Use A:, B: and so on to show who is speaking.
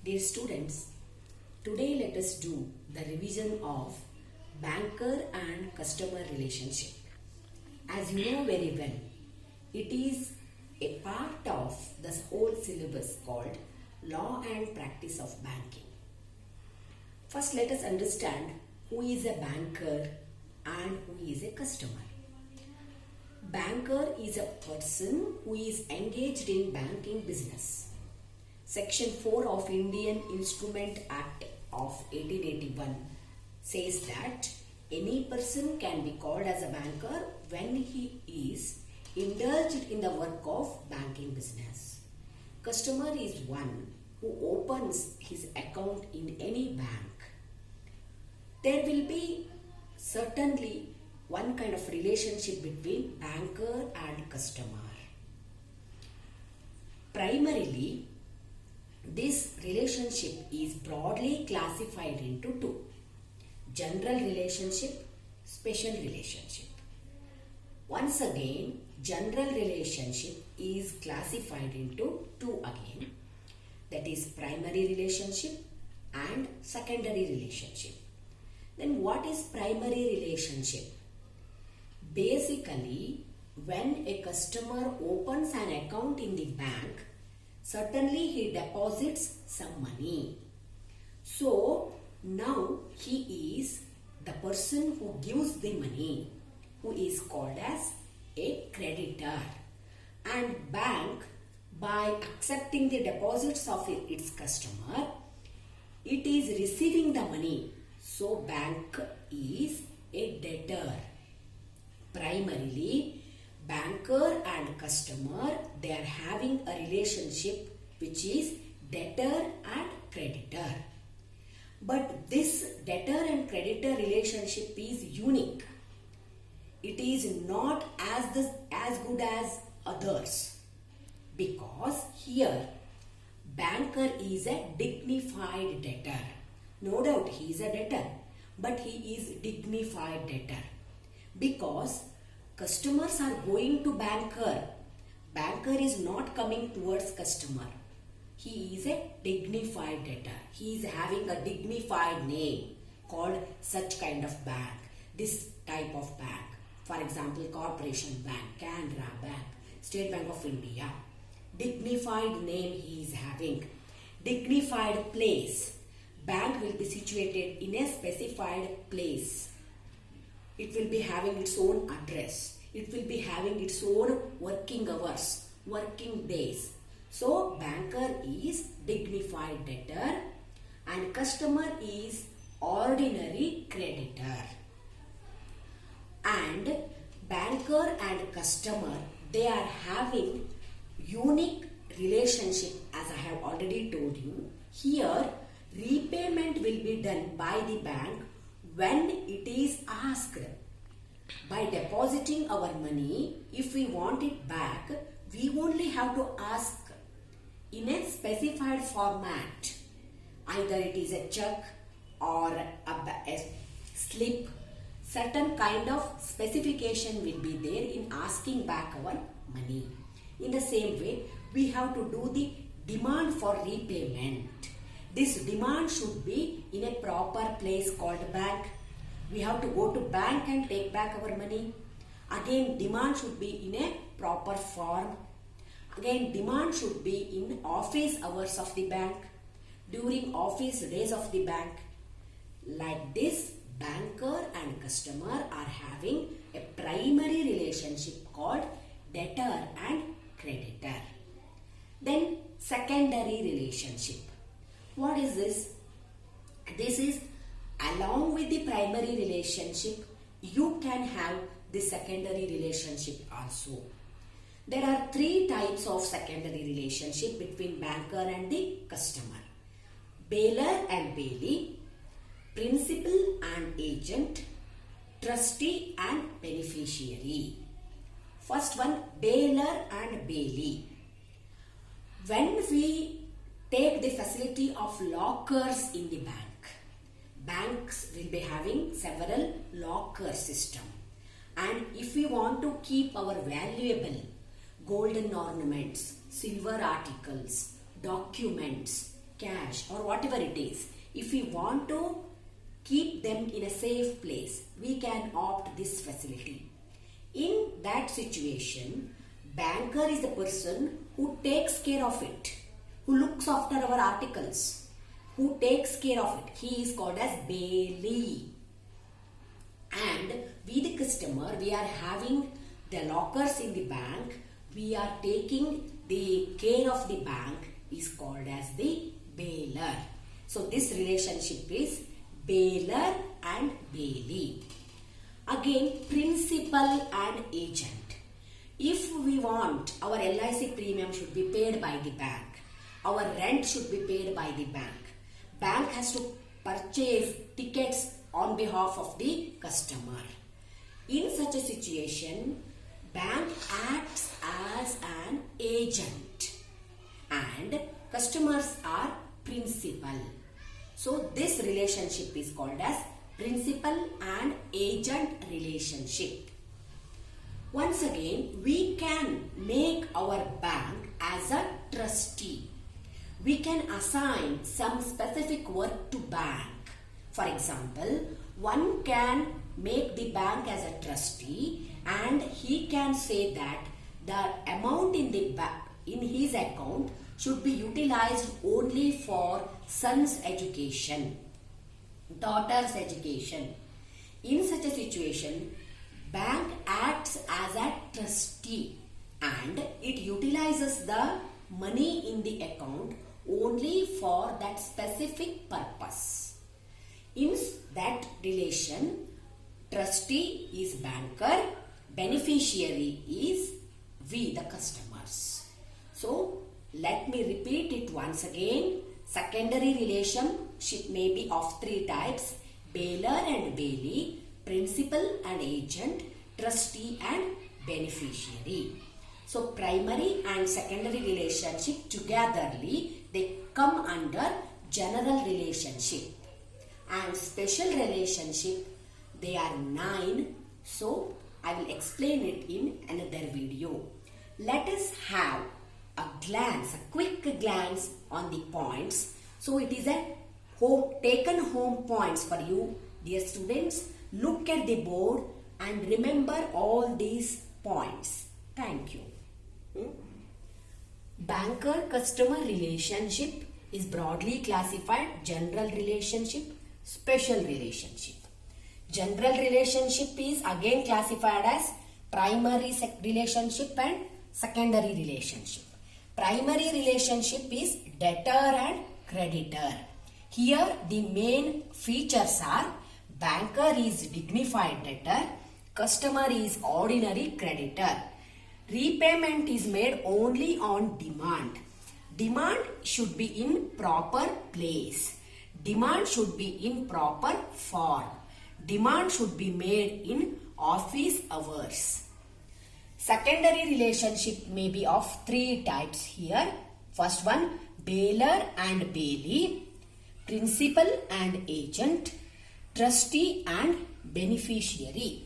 A: Dear students, today let us do the revision of banker and customer relationship. As you know very well, it is a part of the whole syllabus called Law and Practice of Banking. First, let us understand who is a banker and who is a customer. Banker is a person who is engaged in banking business. Section 4 of Indian Instrument Act of 1881 says that any person can be called as a banker when he is indulged in the work of banking business. Customer is one who opens his account in any bank. There will be certainly one kind of relationship between banker and customer. Primarily, this relationship is broadly classified into two: general relationship, special relationship. Once again, general relationship is classified into two again, that is primary relationship and secondary relationship. Then what is primary relationship? Basically, when a customer opens an account in the bank, certainly he deposits some money. So now he is the person who gives the money, who is called as a creditor. And bank, by accepting the deposits of its customer, it is receiving the money. So bank is a debtor. Primarily, banker and customer, they are having a relationship which is debtor and creditor. But this debtor and creditor relationship is unique. It is not as good as others, because here banker is a dignified debtor. No doubt he is a debtor, but he is dignified debtor, because customers are going to banker. Banker is not coming towards customer. He is a dignified debtor. He is having a dignified name called such kind of bank, this type of bank. For example, Corporation Bank, Canara Bank, State Bank of India. Dignified name he is having. Dignified place. Bank will be situated in a specified place. It will be having its own address. It will be having its own working hours, working days. So, banker is dignified debtor and customer is ordinary creditor. And banker and customer, they are having unique relationship, as I have already told you. Here, repayment will be done by the bank when it is asked. By depositing our money, if we want it back, we only have to ask in a specified format. Either it is a check or a slip. Certain kind of specification will be there in asking back our money. In the same way, we have to do the demand for repayment. This demand should be in a proper place called bank. We have to go to bank and take back our money. Again, demand should be in a proper form. Again, demand should be in office hours of the bank, during office days of the bank. Like this, banker and customer are having a primary relationship called debtor and creditor. Then, secondary relationship. What is this? This is, along with the primary relationship, you can have the secondary relationship also. There are three types of secondary relationship between banker and the customer: bailor and bailee, principal and agent, trustee and beneficiary. First one, bailor and bailee. When we take the facility of lockers in the bank, banks will be having several locker system. And if we want to keep our valuable golden ornaments, silver articles, documents, cash or whatever it is, if we want to keep them in a safe place, we can opt this facility. In that situation, banker is the person who takes care of it, who looks after our articles, who takes care of it. He is called as bailee. And we the customer, we are having the lockers in the bank, we are taking the care of the bank, is called as the bailer. So this relationship is bailer and bailee. Again, principal and agent. If we want our LIC premium should be paid by the bank, our rent should be paid by the bank. Bank has to purchase tickets on behalf of the customer. In such a situation, bank acts as an agent and customers are principal. So this relationship is called as principal and agent relationship. Once again, we can make our bank as a trustee. We can assign some specific work to bank. For example, one can make the bank as a trustee and he can say that the amount in his account should be utilized only for son's education, daughter's education. In such a situation, bank acts as a trustee and it utilizes the money in the account only for that specific purpose. In that relation, trustee is banker, beneficiary is we the customers. So let me repeat it once again. Secondary relationship may be of three types: bailer and bailee, principal and agent, trustee and beneficiary. So primary and secondary relationship togetherly, they come under general relationship. And special relationship, they are 9. So I will explain it in another video. Let us have a quick glance on the points. So it is a taken home points for you, dear students. Look at the board and remember all these points. Thank you. Banker-customer relationship is broadly classified general relationship, special relationship. General relationship is again classified as primary relationship and secondary relationship. Primary relationship is debtor and creditor. Here the main features are: banker is dignified debtor, customer is ordinary creditor. Repayment is made only on demand. Demand should be in proper place. Demand should be in proper form. Demand should be made in office hours. Secondary relationship may be of three types here. First one, bailer and bailee, principal and agent, trustee and beneficiary.